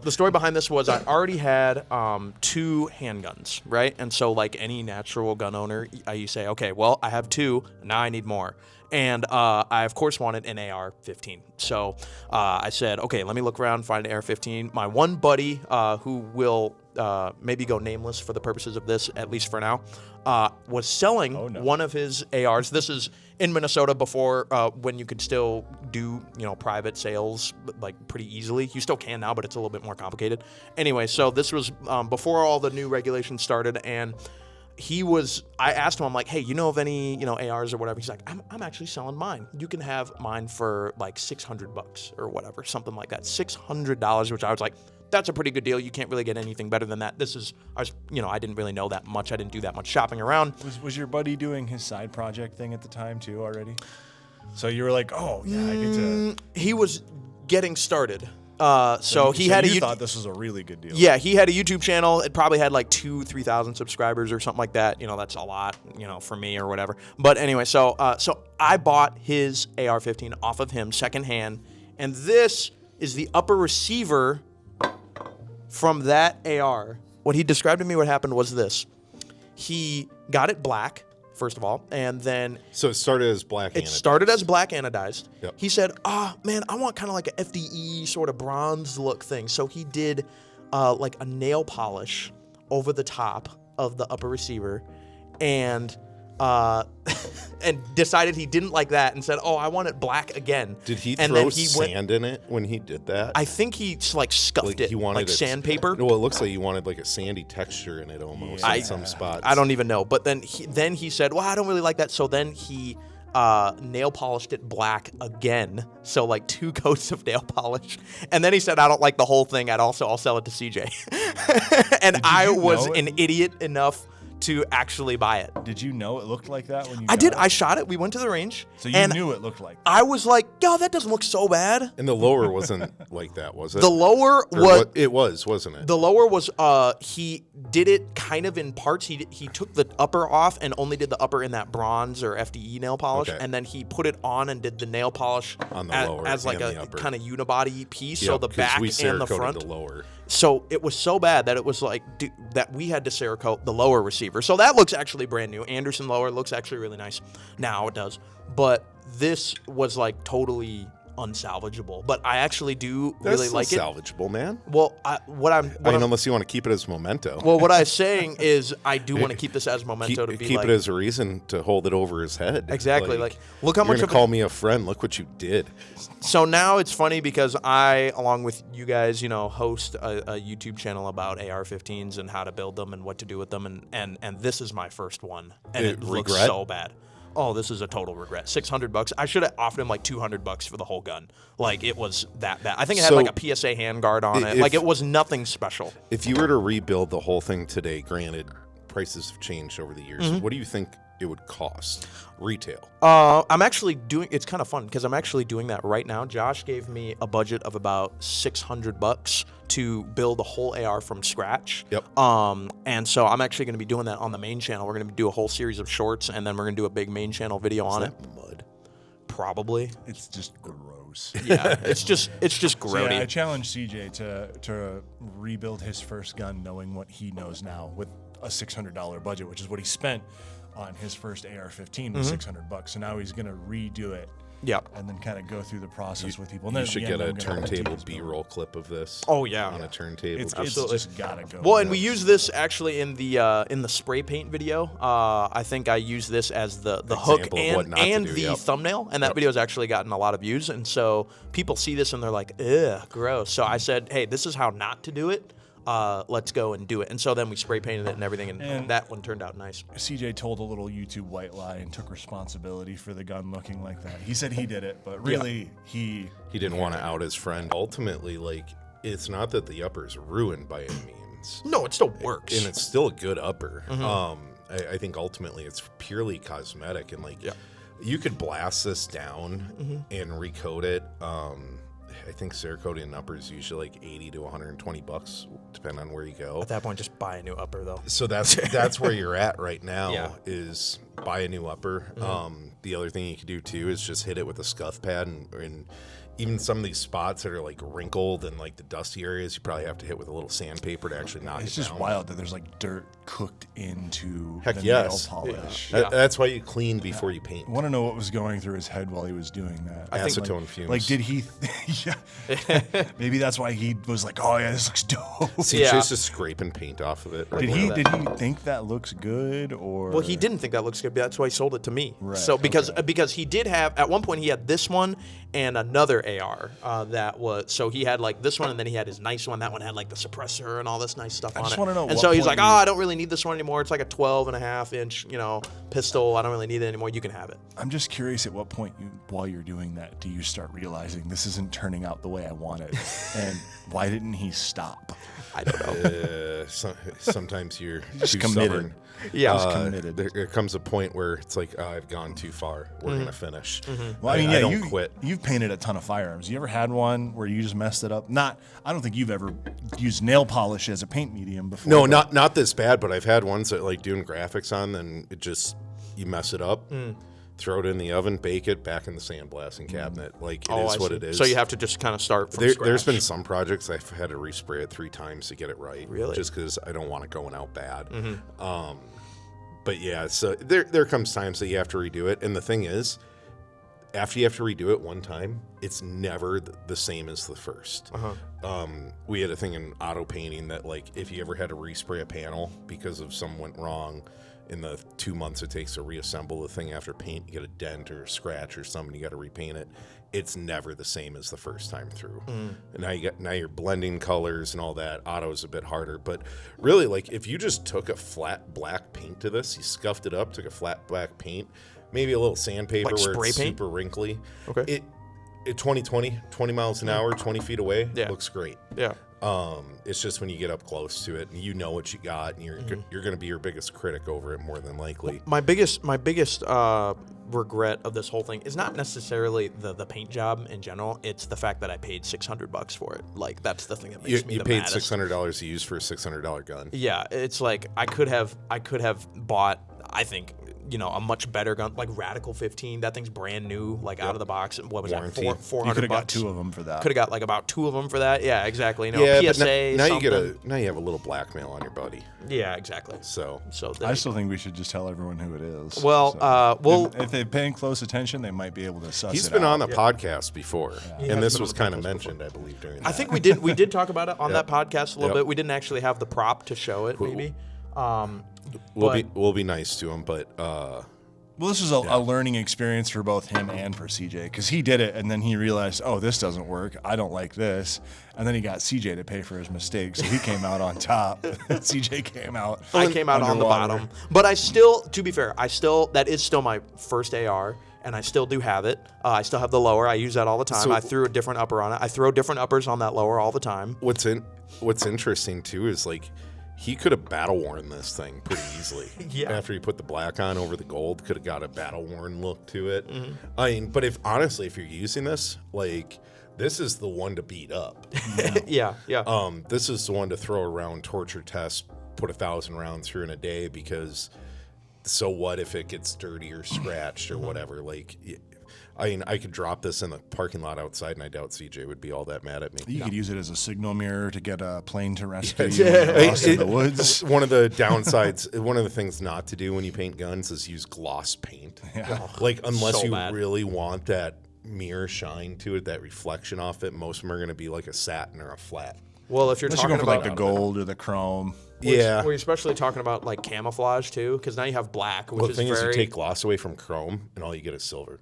the story behind this was I already had 2 handguns, right? And so like any natural gun owner, you say, okay, well, I have 2, now I need more. And I, of course, wanted an AR-15. So I said, okay, let me look around, find an AR-15. My one buddy, who will maybe go nameless for the purposes of this, at least for now, was selling one of his ARs. This is in Minnesota before when you could still do, private sales like pretty easily. You still can now, but it's a little bit more complicated. Anyway, so this was before all the new regulations started, and I asked him, I'm like, hey, you know of any, ARs or whatever? He's like, I'm actually selling mine. You can have mine for like $600 or whatever, something like that. $600, which I was like, that's a pretty good deal. You can't really get anything better than that. I didn't really know that much. I didn't do that much shopping around. Was your buddy doing his side project thing at the time too already? So you were like, oh yeah, I get to. He was getting started. So he had you thought this was a really good deal. Yeah, he had a YouTube channel. It probably had like 2,000-3,000 subscribers or something like that. That's a lot, for me or whatever. But anyway, so I bought his AR-15 off of him secondhand, and this is the upper receiver from that AR. What he described to me what happened was this. He got it black, first of all, and then... So it started as black anodized. It started as black anodized. Yep. He said, man, I want kind of like a FDE sort of bronze look thing. So he did like a nail polish over the top of the upper receiver and decided he didn't like that and said, I want it black again. Did he and throw sand in it when he did that? I think he like scuffed it, he wanted like sandpaper. Well, it looks like he wanted like a sandy texture in it almost in some spots. I don't even know. But then he said, well, I don't really like that. So then he nail polished it black again. So like 2 coats of nail polish. And then he said, I don't like the whole thing. I'll sell it to CJ. And I was an idiot enough to actually buy it. Did you know it looked like that when you I did. it? I shot it. We went to the range. So you knew it looked like that. I was like, yo, that doesn't look so bad. And the lower wasn't like that, was it? The lower was... It was, wasn't it? The lower was, he did it kind of in parts. He took the upper off and only did the upper in that bronze or FDE nail polish. Okay. And then he put it on and did the nail polish on the lower as like a kind of unibody piece. Yep, so the back and the front. The lower. So it was so bad that it was like that we had to Cerakote the lower receiver. So that looks actually brand new. Anderson lower looks actually really nice. Now it does. But this was like totally unsalvageable. But I actually do really like it. That's salvageable, man. Well, unless you want to keep it as memento. Well, what I'm saying is I do want to keep this as memento to be keep like, it as a reason to hold it over his head. Exactly. Like look how much you're gonna call me a friend. Look what you did. So now it's funny because I, along with you guys, host a YouTube channel about AR-15s and how to build them and what to do with them, and this is my first one, and it looks so bad. Oh, this is a total regret. $600. I should have offered him like $200 for the whole gun. Like it was that bad. I think it had like a PSA handguard on it. Like it was nothing special. If you were to rebuild the whole thing today, granted, prices have changed over the years. What do you think it would cost retail? I'm actually doing. It's kind of fun because I'm actually doing that right now. Josh gave me a budget of about $600 to build a whole AR from scratch. Yep. And so I'm actually going to be doing that on the main channel. We're going to do a whole series of shorts, and then we're going to do a big main channel video on it. Mud. Probably. It's just gross. Yeah, it's just grody. So yeah, I challenged CJ to rebuild his first gun, knowing what he knows now with a $600 budget, which is what he spent on his first AR-15 was $600. So now he's gonna redo it. Yep. And then kind of go through the process with people. And you should get a turntable B-roll clip of this. Oh yeah, on a turntable. It's just gotta go. Well, and we use this actually in the spray paint video. I think I use this as the hook and the thumbnail, and that video has actually gotten a lot of views. And so people see this and they're like, ugh, gross. So I said, hey, this is how not to do it. Let's go and do it. And so then we spray painted it and everything, and that one turned out nice. CJ told a little YouTube white lie and took responsibility for the gun looking like that. He said he did it, but really he didn't want to out his friend. Ultimately, like, it's not that the upper is ruined by any means. No, it still works. And it's still a good upper. I think ultimately it's purely cosmetic, and like you could blast this down and recoat it. I think Cerakoting upper is usually like $80 to $120, depending on where you go. At that point, just buy a new upper, though. So that's where you're at right now. Is buy a new upper. The other thing you can do too is just hit it with a scuff pad, and even some of these spots that are like wrinkled and like the dusty areas, you probably have to hit with a little sandpaper to actually knock It's it just down. wild that there's like dirt cooked into Heck the yes. nail polish. That's why you clean before you paint. I want to know what was going through his head while he was doing that. Acetone fumes. Like, did he? Yeah. Maybe that's why he was like, "Oh yeah, this looks dope." See, Yeah. just scraping paint off of it. Did he think that looks good, or? Well, he didn't think that looks good. But that's why he sold it to me. Right, So because he did have at one point he had this one and another AR that was so he had like this one and then he had his nice one. That one had like the suppressor and all this nice stuff on it. just wanna know And what so he's point like, you- I don't really need this one anymore. It's like a 12.5-inch, pistol. I don't really need it anymore. You can have it. I'm just curious at what point while you're doing that, do you start realizing this isn't turning out the way I want it, and why didn't he stop? I don't know. Sometimes you're just too committed. stubborn. Yeah. Just committed. There comes a point where it's like, I've gone too far. We're gonna finish. Well, I mean, I yeah, don't quit. You've painted a ton of firearms. You ever had one where you just messed it up? I don't think you've ever used nail polish as a paint medium before. No, but- not this bad, but I've had ones that like doing graphics on, then it just you mess it up, throw it in the oven, bake it, back in the sandblasting cabinet. Like it is I what see. it is. So you have to just kind of start from scratch. There's been some projects I've had to respray it 3 times to get it right. Really? Just because I don't want it going out bad. But yeah, so there comes times that you have to redo it, and the thing is, after you have to redo it one time, it's never the same as the first. We had a thing in auto painting that like if you ever had to respray a panel because of something went wrong in the 2 months it takes to reassemble the thing after paint, you get a dent or a scratch or something, you got to repaint it. It's never the same as the first time through. And now you're blending colors and all that. Auto's a bit harder, but really, like if you just took a flat black paint to this, you scuffed it up, took a flat black paint, maybe a little sandpaper Like where spray it's paint? super wrinkly. Okay. It 20 miles an hour, 20 feet away, Yeah. looks great. Yeah. It's just when you get up close to it and you know what you got, and you're going to be your biggest critic over it more than likely. My biggest regret of this whole thing is not necessarily the paint job in general. It's the fact that I paid $600 for it. Like that's the thing that makes me You the paid maddest. $600 to use for a $600 gun. Yeah, it's like I could have bought, I think, a much better gun, like Radical 15. That thing's brand new, like out of the box. What was Warranty. that? You $400. could have got 2 of them for that. Could have got like about 2 of them for that. Yeah, exactly. Yeah, but PSA. now you something. now you have a little blackmail on your buddy. Yeah, exactly. So So I still think we should just tell everyone who it is. Well, if they're paying close attention, they might be able to suss he's it been out. on the podcast before, He and has this been was on the kind of podcast mentioned, I believe, during that. I think we did talk about it on that podcast a little bit. We didn't actually have the prop to show it, maybe. we'll be nice to him, but Well, this was a learning experience for both him and for CJ because he did it and then he realized, oh, this doesn't work. I don't like this. And then he got CJ to pay for his mistakes. So he came out on top. CJ came out. I came out on the underwater. bottom. But I still, to be fair, that is still my first AR, and I still do have it. I still have the lower. I use that all the time. So- I threw a different upper on it. I throw different uppers on that lower all the time. what's interesting too is like he could have battle worn this thing pretty easily. Yeah. After he put the black on over the gold, could have got a battle worn look to it. Mm-hmm. I mean, but if you're using this, like this is the one to beat up. Yeah. This is the one to throw around, torture test, put 1,000 rounds through in a day because so what if it gets dirty or scratched or whatever? Like, I mean, I could drop this in the parking lot outside, and I doubt CJ would be all that mad at me. You could use it as a signal mirror to get a plane to rescue Yeah. you when you're lost in the woods. One of the downsides, one of the things not to do when you paint guns is use gloss paint. Yeah. Like, unless So you bad. really want that mirror shine to it, that reflection off it, most of them are going to be like a satin or a flat. Well, if you're Unless you're talking going for about like the gold or the chrome. Yeah. we're especially talking about like camouflage too, because now you have black, which Well, the is thing very is, you take gloss away from chrome, and all you get is silver.